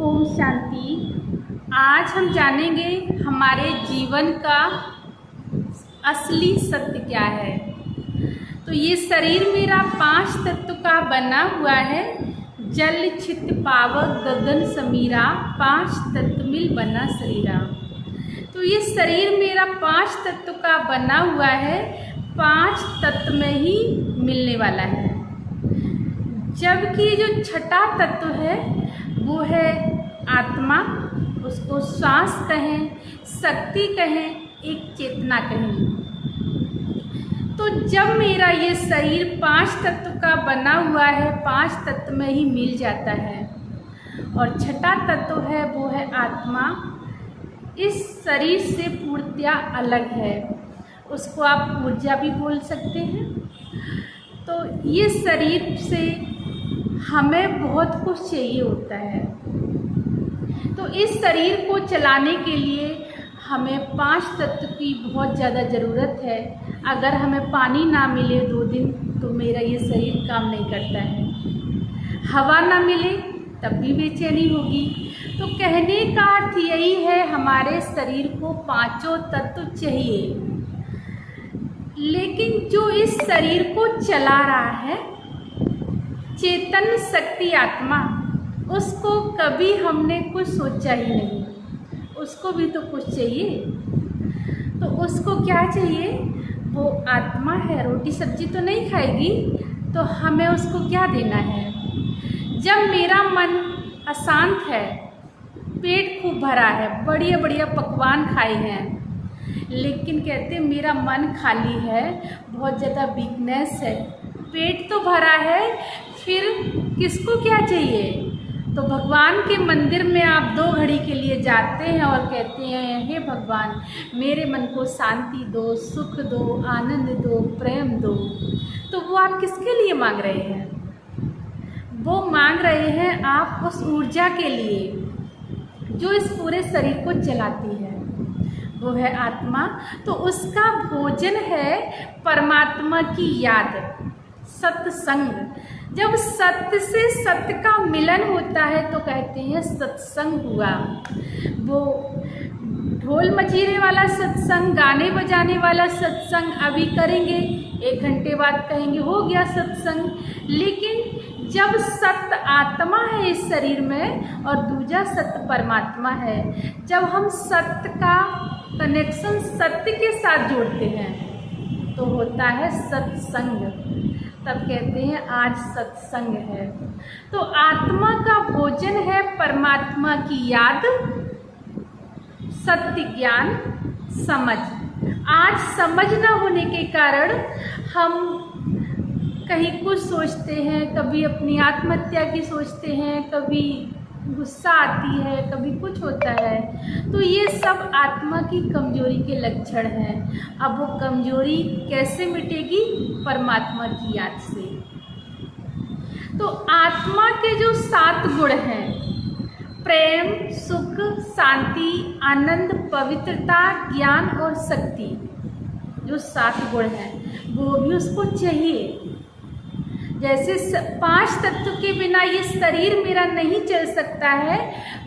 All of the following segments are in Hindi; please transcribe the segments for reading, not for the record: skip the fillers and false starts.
ओम शांति। आज हम जानेंगे हमारे जीवन का असली सत्य क्या है। तो ये शरीर मेरा 5 तत्व का बना हुआ है। जल छित पावक गगन समीरा, 5 तत्व मिल बना शरीरा। तो ये शरीर मेरा 5 तत्व का बना हुआ है, 5 तत्व में ही मिलने वाला है। जबकि जो छठा तत्व है वो है आत्मा, उसको श्वास कहें, शक्ति कहें, एक चेतना कहें। तो जब मेरा ये शरीर 5 तत्व का बना हुआ है, 5 तत्व में ही मिल जाता है। और छठा तत्व है वो है आत्मा, इस शरीर से पूर्णतया अलग है। उसको आप ऊर्जा भी बोल सकते हैं। तो ये शरीर से हमें बहुत कुछ चाहिए होता है। तो इस शरीर को चलाने के लिए हमें 5 तत्व की बहुत ज़्यादा ज़रूरत है। अगर हमें पानी ना मिले 2 दिन तो मेरा ये शरीर काम नहीं करता है। हवा ना मिले तब भी बेचैनी होगी। तो कहने का अर्थ यही है, हमारे शरीर को 5 तत्व चाहिए। लेकिन जो इस शरीर को चला रहा है, चेतन शक्ति आत्मा, उसको कभी हमने कुछ सोचा ही नहीं। उसको भी तो कुछ चाहिए। तो उसको क्या चाहिए? वो आत्मा है, रोटी सब्जी तो नहीं खाएगी, तो हमें उसको क्या देना है? जब मेरा मन अशांत है, पेट खूब भरा है, बढ़िया बढ़िया पकवान खाए हैं, लेकिन कहते मेरा मन खाली है, बहुत ज़्यादा वीकनेस है, पेट तो भरा है, फिर किसको क्या चाहिए? तो भगवान के मंदिर में आप 2 घड़ी के लिए जाते हैं और कहते हैं, हे भगवान मेरे मन को शांति दो, सुख दो, आनंद दो, प्रेम दो। तो वो आप किसके लिए मांग रहे हैं? वो मांग रहे हैं आप उस ऊर्जा के लिए जो इस पूरे शरीर को चलाती है, वो है आत्मा। तो उसका भोजन है परमात्मा की याद, सत्संग। जब सत्य से सत्य का मिलन होता है तो कहते हैं सत्संग हुआ। वो ढोल मचीरे वाला सत्संग, गाने बजाने वाला सत्संग अभी करेंगे, 1 घंटे बाद कहेंगे हो गया सत्संग। लेकिन जब सत्य आत्मा है इस शरीर में और दूजा सत्य परमात्मा है, जब हम सत्य का कनेक्शन सत्य के साथ जोड़ते हैं तो होता है सत्संग। तब कहते हैं आज सत्संग है। तो आत्मा का भोजन है परमात्मा की याद, सत्य ज्ञान, समझ। आज समझ न होने के कारण हम कहीं कुछ सोचते हैं, कभी अपनी आत्महत्या की सोचते हैं, कभी गुस्सा आती है, कभी कुछ होता है। तो ये सब आत्मा की कमजोरी के लक्षण हैं। अब वो कमजोरी कैसे मिटेगी? परमात्मा की याद से। तो आत्मा के जो 7 गुण हैं, प्रेम, सुख, शांति, आनंद, पवित्रता, ज्ञान और शक्ति, जो 7 गुण हैं वो भी उसको चाहिए। जैसे 5 तत्व के बिना ये शरीर मेरा नहीं चल सकता है,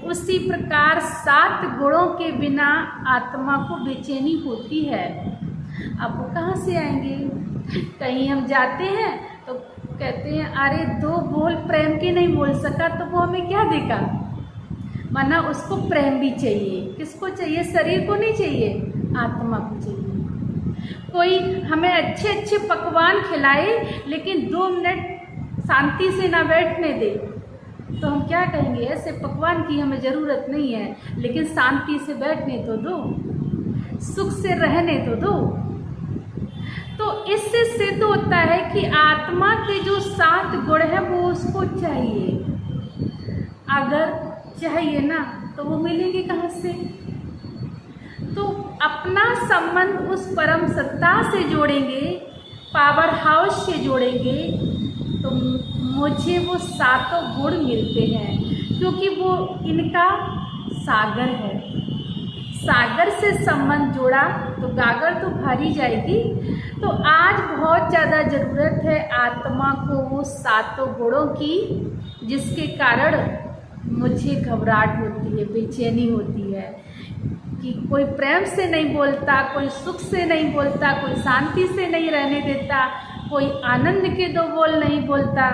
उसी प्रकार 7 गुणों के बिना आत्मा को बेचैनी होती है। अब वो कहाँ से आएंगे? कहीं हम जाते हैं तो कहते हैं अरे 2 बोल प्रेम के नहीं बोल सका, तो वो हमें क्या देगा? माना उसको प्रेम भी चाहिए। किसको चाहिए? शरीर को नहीं चाहिए, आत्मा को चाहिए। कोई हमें अच्छे अच्छे पकवान खिलाए लेकिन 2 मिनट शांति से ना बैठने दे, तो हम क्या कहेंगे? ऐसे पकवान की हमें ज़रूरत नहीं है, लेकिन शांति से बैठने तो दो, सुख से रहने तो दो। तो इससे सिद्ध होता है कि आत्मा के जो 7 गुण हैं वो उसको चाहिए। अगर चाहिए ना तो वो मिलेंगे कहाँ से? तो अपना संबंध उस परम सत्ता से जोड़ेंगे, पावर हाउस से जोड़ेंगे, तो मुझे वो 7 गुण मिलते हैं, क्योंकि वो इनका सागर है। सागर से संबंध जोड़ा तो गागर तो भरी जाएगी। तो आज बहुत ज़्यादा ज़रूरत है आत्मा को वो 7 गुणों की, जिसके कारण मुझे घबराहट होती है, बेचैनी होती है कि कोई प्रेम से नहीं बोलता, कोई सुख से नहीं बोलता, कोई शांति से नहीं रहने देता, कोई आनंद के दो बोल नहीं बोलता।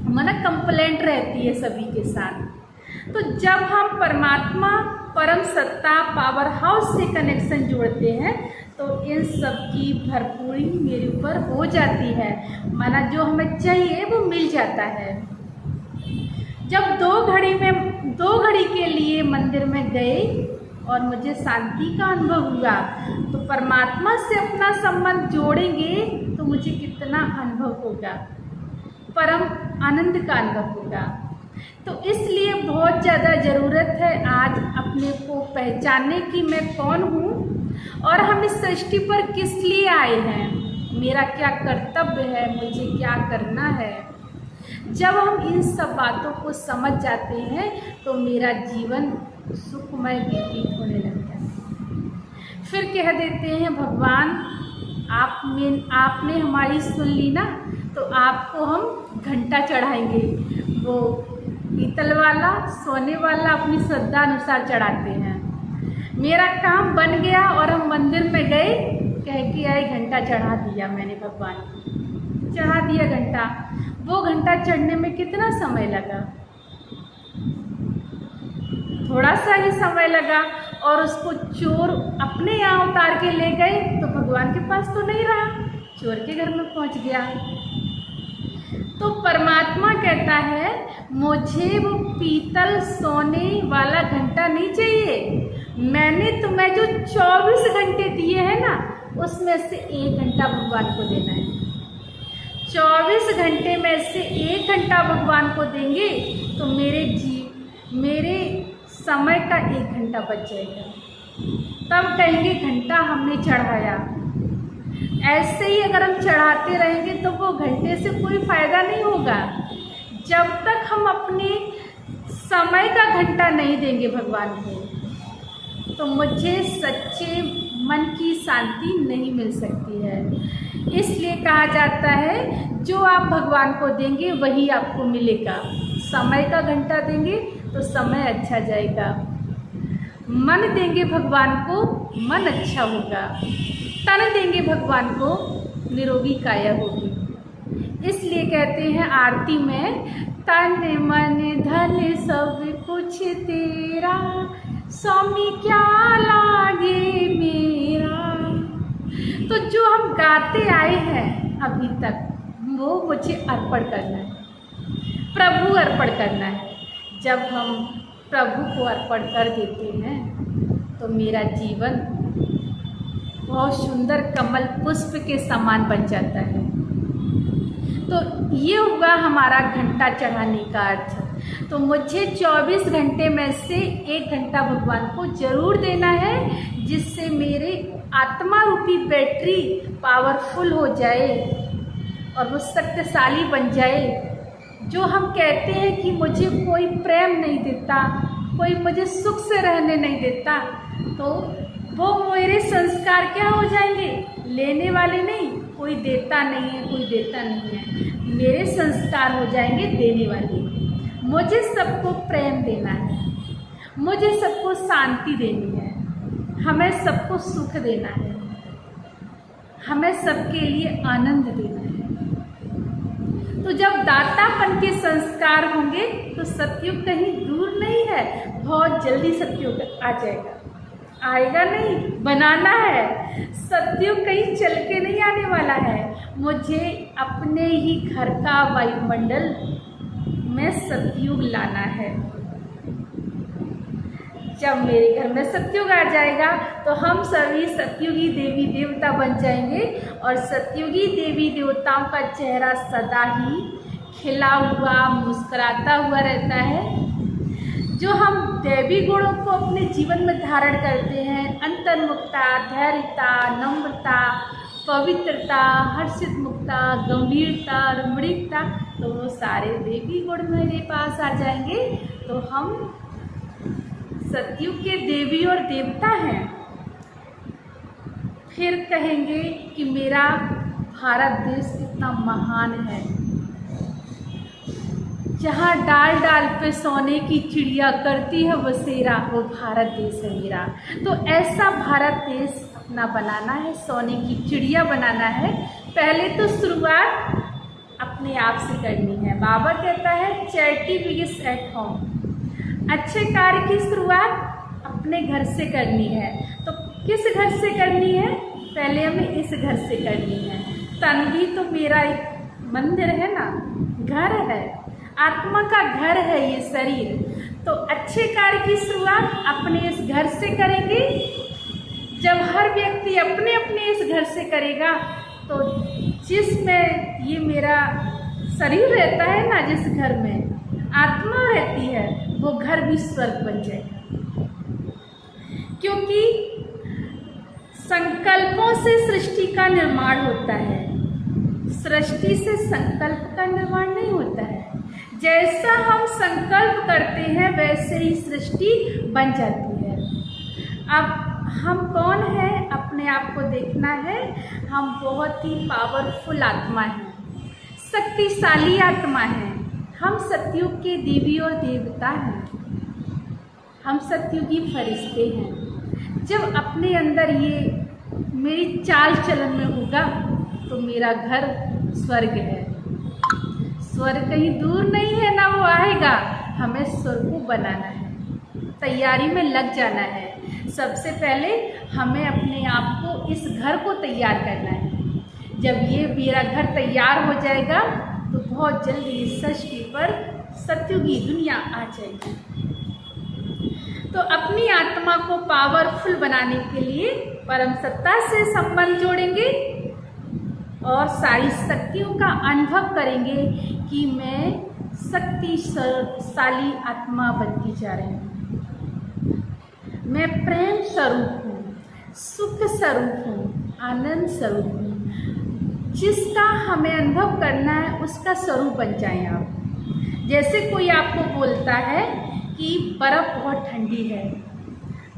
मन कंप्लेंट रहती है सभी के साथ। तो जब हम परमात्मा, परम सत्ता, पावर हाउस से कनेक्शन जोड़ते हैं तो इन सब की भरपूरी मेरे ऊपर हो जाती है। माना जो हमें चाहिए वो मिल जाता है। जब 2 घड़ी के लिए मंदिर में गए और मुझे शांति का अनुभव हुआ, तो परमात्मा से अपना संबंध जोड़ेंगे तो मुझे कितना अनुभव होगा, परम आनंद का अनुभव होगा। तो इसलिए बहुत ज़्यादा ज़रूरत है आज अपने को पहचानने की मैं कौन हूँ और हम इस सृष्टि पर किस लिए आए हैं, मेरा क्या कर्तव्य है, मुझे क्या करना है। जब हम इन सब बातों को समझ जाते हैं तो मेरा जीवन सुखमय व्यतीत होने लगता है। फिर कह देते हैं भगवान आपने हमारी सुन ली ना, तो आपको हम घंटा चढ़ाएंगे। वो पीतल वाला, सोने वाला अपनी श्रद्धा अनुसार चढ़ाते हैं। मेरा काम बन गया और हम मंदिर में गए, कह के आए घंटा चढ़ा दिया मैंने, भगवान को चढ़ा दिया घंटा। वो घंटा चढ़ने में कितना समय लगा, थोड़ा सा ही समय लगा और उसको चोर अपने यहाँ उतार के ले गए तो भगवान के पास तो नहीं रहा, चोर के घर में पहुँच गया। तो परमात्मा कहता है मुझे वो पीतल सोने वाला घंटा नहीं चाहिए, मैंने तुम्हें जो 24 घंटे दिए हैं ना, उसमें से 1 घंटा भगवान को देना है। 24 घंटे में से 1 घंटा भगवान को देंगे तो मेरे समय का 1 घंटा बच जाएगा। तब कहेंगे घंटा हमने चढ़ाया। ऐसे ही अगर हम चढ़ाते रहेंगे तो वो घंटे से कोई फ़ायदा नहीं होगा। जब तक हम अपने समय का घंटा नहीं देंगे भगवान को, तो मुझे सच्चे मन की शांति नहीं मिल सकती है। इसलिए कहा जाता है जो आप भगवान को देंगे वही आपको मिलेगा। समय का घंटा देंगे तो समय अच्छा जाएगा, मन देंगे भगवान को मन अच्छा होगा, तन देंगे भगवान को निरोगी काया होगी। इसलिए कहते हैं आरती में, तन मन धन सब कुछ तेरा, स्वामी क्या लागे मेरा। तो जो हम गाते आए हैं अभी तक वो मुझे अर्पण करना है, प्रभु अर्पण करना है। जब हम प्रभु को अर्पण कर देते हैं तो मेरा जीवन बहुत सुंदर कमल पुष्प के समान बन जाता है। तो ये हुआ हमारा घंटा चढ़ाने का अर्थ। तो मुझे 24 घंटे में से 1 घंटा भगवान को जरूर देना है, जिससे मेरे आत्मा रूपी बैटरी पावरफुल हो जाए और वो शक्तिशाली बन जाए। जो हम कहते हैं कि मुझे कोई प्रेम नहीं देता, कोई मुझे सुख से रहने नहीं देता, तो वो मेरे संस्कार क्या हो जाएंगे, लेने वाले नहीं, कोई देता नहीं है, कोई देता नहीं है, मेरे संस्कार हो जाएंगे देने वाले। मुझे सबको प्रेम देना है, मुझे सबको शांति देनी है, हमें सबको सुख देना है, हमें सबके लिए आनंद देना है। तो जब दातापन के संस्कार होंगे तो सतयुग कहीं दूर नहीं है, बहुत जल्दी सतयुग आ जाएगा। आएगा नहीं, बनाना है। सतयुग कहीं चल के नहीं आने वाला है। मुझे अपने ही घर का वायुमंडल में सतयुग लाना है। जब मेरे घर में सतयुग आ जाएगा तो हम सभी सतयुगी देवी देवता बन जाएंगे और सतयुगी देवी देवताओं का चेहरा सदा ही खिला हुआ, मुस्कुराता हुआ रहता है। जो हम दैवी गुणों को अपने जीवन में धारण करते हैं, अंतर्मुखता, धैर्यता, नम्रता, पवित्रता, हर्षित मुक्ता, गंभीरता, रमणीकता, तो वो सारे देवी गुण मेरे पास आ जाएंगे। तो हम सतयुग के देवी और देवता हैं। फिर कहेंगे कि मेरा भारत देश कितना महान है। जहाँ डाल डाल पे सोने की चिड़िया करती है बसेरा, वो भारत देश है मेरा। तो ऐसा भारत देश अपना बनाना है, सोने की चिड़िया बनाना है। पहले तो शुरुआत अपने आप से करनी है। बाबा कहता है चैरिटी बिगिंस एट होम। अच्छे कार्य की शुरुआत अपने घर से करनी है। तो किस घर से करनी है? पहले हमें इस घर से करनी है। तन भी तो मेरा एक मंदिर है ना, घर है, आत्मा का घर है ये शरीर। तो अच्छे कार्य की शुरुआत अपने इस घर से करेंगे। जब हर व्यक्ति अपने अपने इस घर से करेगा तो जिसमें ये मेरा शरीर रहता है ना, जिस घर में आत्मा रहती है, वो घर भी स्वर्ग बन जाएगा। क्योंकि संकल्पों से सृष्टि का निर्माण होता है, सृष्टि से संकल्प का निर्माण नहीं होता है। जैसा हम संकल्प करते हैं वैसे ही सृष्टि बन जाती है। अब हम कौन हैं, अपने आप को देखना है। हम बहुत ही पावरफुल आत्मा हैं, शक्तिशाली आत्मा हैं। हम सतयुग के देवी और देवता हैं, हम सतयुगी फरिश्ते हैं। जब अपने अंदर ये मेरी चाल चलन में होगा तो मेरा घर स्वर्ग है। स्वर्ग कहीं दूर नहीं है ना, वो आएगा। हमें स्वर्ग को बनाना है, तैयारी में लग जाना है। सबसे पहले हमें अपने आप को इस घर को तैयार करना है। जब ये मेरा घर तैयार हो जाएगा तो बहुत जल्दी इस सृष्टि पर सतयुगी दुनिया आ जाएगी। तो अपनी आत्मा को पावरफुल बनाने के लिए परम सत्ता से संबंध जोड़ेंगे और सारी शक्तियों का अनुभव करेंगे कि मैं शक्तिशाली आत्मा बनती जा रही हूँ। मैं प्रेम स्वरूप हूँ, सुख स्वरूप हूँ, आनंद स्वरूप हूँ। जिसका हमें अनुभव करना है उसका स्वरूप बन जाएं आप। जैसे कोई आपको बोलता है कि बर्फ़ बहुत ठंडी है।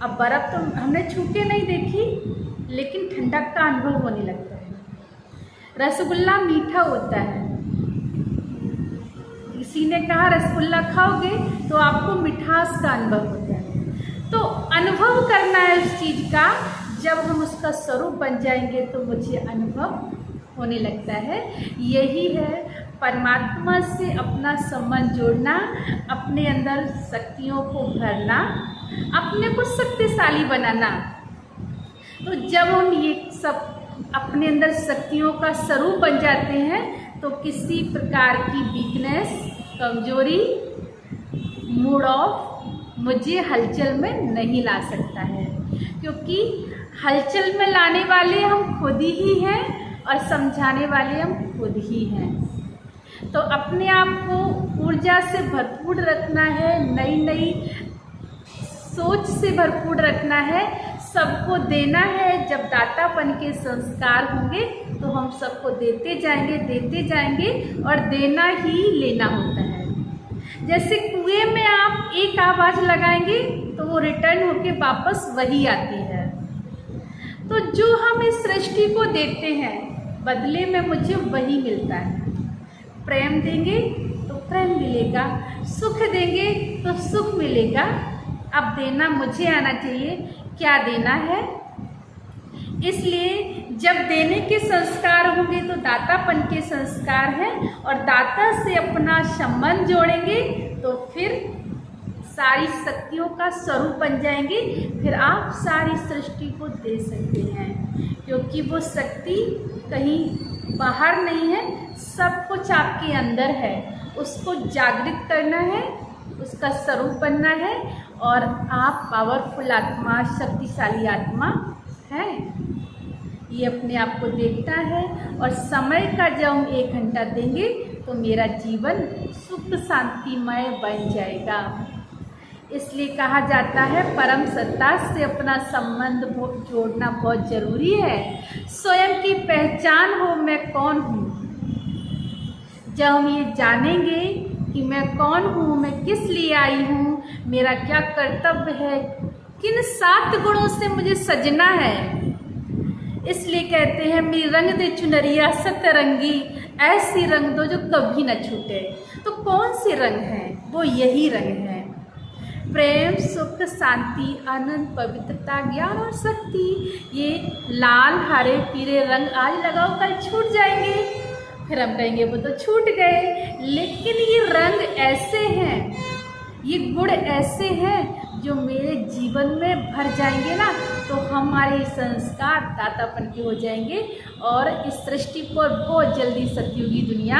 अब बर्फ़ तो हमने छू के नहीं देखी, लेकिन ठंडक का अनुभव होने लगता है। रसगुल्ला मीठा होता है। किसी ने कहा रसगुल्ला खाओगे तो आपको मिठास का अनुभव होता है। तो अनुभव करना है उस चीज़ का। जब हम उसका स्वरूप बन जाएंगे तो मुझे अनुभव होने लगता है। यही है परमात्मा से अपना संबंध जोड़ना, अपने अंदर शक्तियों को भरना, अपने को शक्तिशाली बनाना। तो जब हम ये सब अपने अंदर शक्तियों का स्वरूप बन जाते हैं तो किसी प्रकार की वीकनेस, कमजोरी, मूड ऑफ मुझे हलचल में नहीं ला सकता है। क्योंकि हलचल में लाने वाले हम खुद ही हैं और समझाने वाले हम खुद ही हैं। तो अपने आप को ऊर्जा से भरपूर रखना है, नई नई सोच से भरपूर रखना है, सबको देना है। जब दातापन के संस्कार होंगे तो हम सबको देते जाएंगे और देना ही लेना होता है। जैसे कुएं में आप एक आवाज़ लगाएंगे तो वो रिटर्न होके वापस वही आती है। तो जो हम इस सृष्टि को देते हैं बदले में मुझे वही मिलता है। प्रेम देंगे तो प्रेम मिलेगा, सुख देंगे तो सुख मिलेगा। अब देना मुझे आना चाहिए, क्या देना है। इसलिए जब देने के संस्कार होंगे तो दातापन के संस्कार हैं और दाता से अपना संबंध जोड़ेंगे तो फिर सारी शक्तियों का स्वरूप बन जाएंगे। फिर आप सारी सृष्टि को दे सकते हैं, क्योंकि वो शक्ति कहीं बाहर नहीं है, सब कुछ आपके अंदर है। उसको जागृत करना है, उसका स्वरूप बनना है और आप पावरफुल आत्मा, शक्तिशाली आत्मा हैं। ये अपने आप को देखना है और समय का जब हम 1 घंटा देंगे तो मेरा जीवन सुख शांतिमय बन जाएगा। इसलिए कहा जाता है परम सत्ता से अपना संबंध जोड़ना बहुत ज़रूरी है। स्वयं की पहचान हो, मैं कौन हूँ। जब हम ये जानेंगे कि मैं कौन हूँ, मैं किस लिए आई हूँ, मेरा क्या कर्तव्य है, किन 7 गुणों से मुझे सजना है। इसलिए कहते हैं मेरी रंग दे चुनरिया सतरंगी, ऐसी रंग दो जो कभी न छूटे। तो कौन से रंग हैं? वो यही रंग हैं, प्रेम, सुख, शांति, आनंद, पवित्रता, ज्ञान और शक्ति। ये लाल, हरे, पीले रंग आज लगाओ, कल छूट जाएंगे। फिर हम कहेंगे वो तो छूट गए। लेकिन ये रंग ऐसे हैं, ये गुण ऐसे हैं जो मेरे जीवन में भर जाएंगे ना, तो हमारे संस्कार दातापन के हो जाएंगे और इस सृष्टि पर बहुत जल्दी सतयुगी दुनिया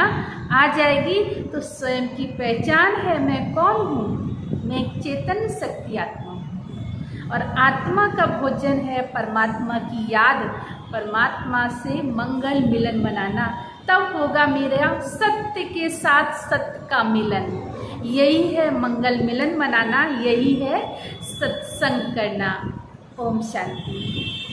आ जाएगी। तो स्वयं की पहचान है, मैं कौन हूँ? मैं एक चेतन शक्ति आत्मा हूँ और आत्मा का भोजन है परमात्मा की याद, परमात्मा से मंगल मिलन मनाना। तब होगा मेरा सत्य के साथ सत्य का मिलन। यही है मंगल मिलन मनाना, यही है सत्संग करना। ओम शांति।